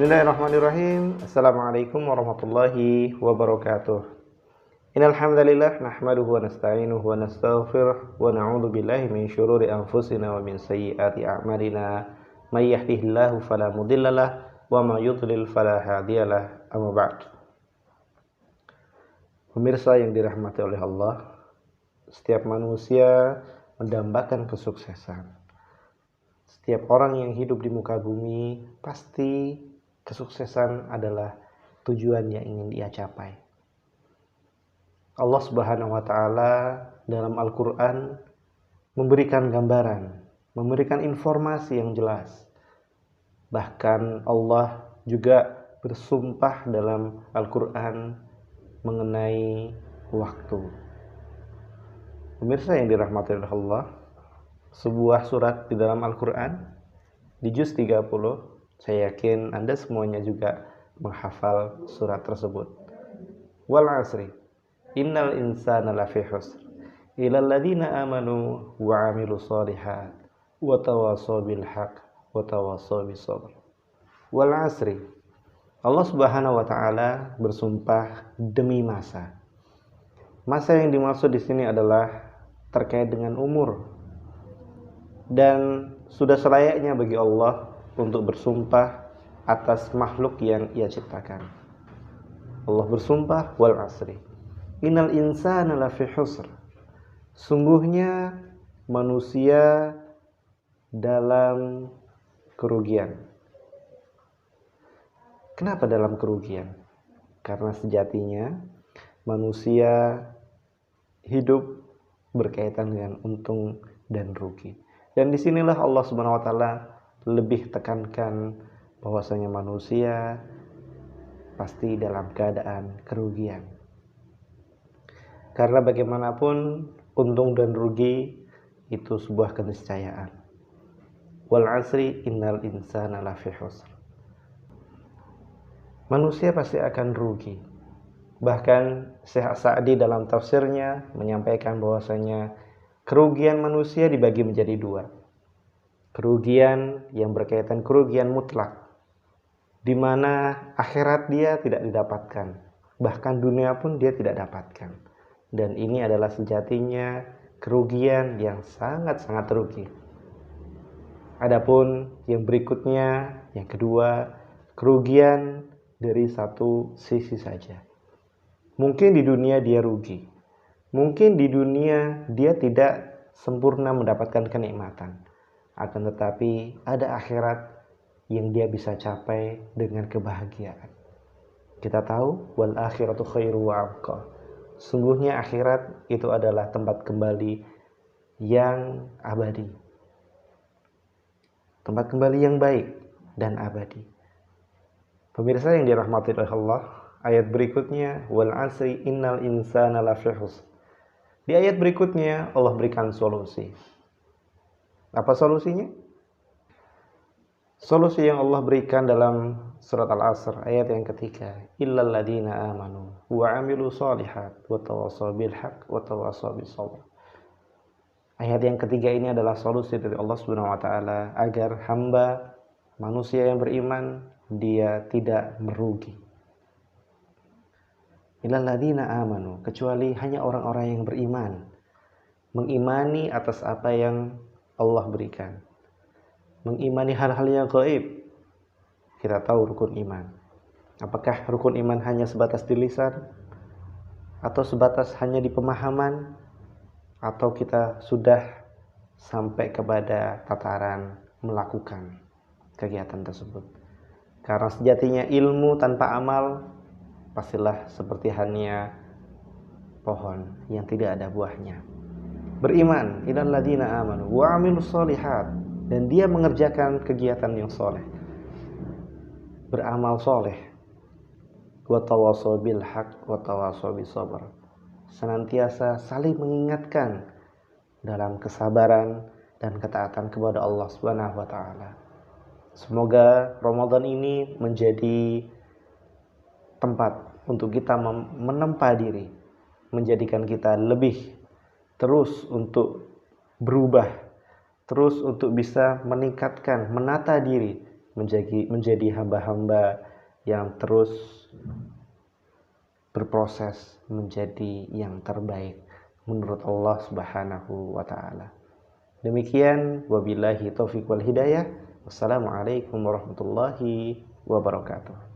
Bismillahirrahmanirrahim. Assalamualaikum warahmatullahi wabarakatuh. Innal hamdalillah nahmaduhu wa nasta'inuhu wa nastaghfiruh wa na'udzu billahi min syururi anfusina wa min sayyiati a'malina. May yahdihillahu fala mudhillalah wa may yudlil fala hadiyalah. Amma ba'd. Pemirsa yang dirahmati oleh Allah, setiap manusia mendambakan kesuksesan. Setiap orang yang hidup di muka bumi pasti kesuksesan adalah tujuan yang ingin dia capai. Allah Subhanahu wa taala dalam Al-Qur'an memberikan gambaran, memberikan informasi yang jelas. Bahkan Allah juga bersumpah dalam Al-Qur'an mengenai waktu. Pemirsa yang dirahmati oleh Allah, sebuah surat di dalam Al-Quran di juz 30, saya yakin Anda semuanya juga menghafal surat tersebut. Wal asri innal insana lafi khusr illal ladzina amanu wa 'amilus shalihat wa tawassaw bil haqq wa tawassaw bis sabr. Wal asri, Allah Subhanahu wa taala bersumpah demi masa. Masa yang dimaksud di sini adalah terkait dengan umur. Dan sudah selayaknya bagi Allah untuk bersumpah atas makhluk yang Ia ciptakan. Allah bersumpah, wal asri innal insana lafi khusr. Sungguhnya manusia dalam kerugian. Kenapa dalam kerugian? Karena sejatinya manusia hidup berkaitan dengan untung dan rugi. Dan disinilah Allah Subhanahu wa taala lebih tekankan bahwasanya manusia pasti dalam keadaan kerugian. Karena bagaimanapun untung dan rugi itu sebuah keniscayaan. Wal asri innal insana lafi khusr. Manusia pasti akan rugi. Bahkan Syekh Sa'di dalam tafsirnya menyampaikan bahwasanya kerugian manusia dibagi menjadi dua. Kerugian yang berkaitan kerugian mutlak, di mana akhirat dia tidak didapatkan, bahkan dunia pun dia tidak dapatkan. Dan ini adalah sejatinya kerugian yang sangat-sangat rugi. Adapun yang berikutnya, yang kedua, kerugian dari satu sisi saja. Mungkin di dunia dia rugi. Mungkin di dunia dia tidak sempurna mendapatkan kenikmatan. Akan tetapi ada akhirat yang dia bisa capai dengan kebahagiaan. Kita tahu, wal akhiratu khairu wa abqa. Sungguhnya akhirat itu adalah tempat kembali yang abadi. Tempat kembali yang baik dan abadi. Pemirsa yang dirahmati oleh Allah, ayat berikutnya, wal asri innal insana lafi khusr. Di ayat berikutnya Allah berikan solusi. Apa solusinya? Solusi yang Allah berikan dalam surat Al-Asr ayat yang ketiga, illal ladzina amanu wa 'amilus shalihat wa tawassaw bil haqq wa tawassaw bis sabr. Ayat yang ketiga ini adalah solusi dari Allah Subhanahu wa taala agar hamba manusia yang beriman dia tidak merugi. Illal ladzina amanu, kecuali hanya orang-orang yang beriman, mengimani atas apa yang Allah berikan, mengimani hal-hal yang gaib. Kita tahu rukun iman. Apakah rukun iman hanya sebatas di lisan, atau sebatas hanya di pemahaman, atau kita sudah sampai kepada tataran melakukan kegiatan tersebut? Karena sejatinya ilmu tanpa amal pastilah seperti hanya pohon yang tidak ada buahnya. Beriman, illal ladzina amanu wa 'amilus shalihat, dan dia mengerjakan kegiatan yang soleh, beramal soleh, wa tawassaw bil haqq wa tawassaw bis sabr, senantiasa saling mengingatkan dalam kesabaran dan ketaatan kepada Allah Subhanahu wa taala. Semoga Ramadan ini menjadi tempat untuk kita menempa diri, menjadikan kita lebih terus untuk berubah, terus untuk bisa meningkatkan, menata diri menjadi hamba-hamba yang terus berproses menjadi yang terbaik menurut Allah Subhanahu wa taala. Demikian, wabillahi taufiq wal hidayah. Wassalamualaikum warahmatullahi wabarakatuh.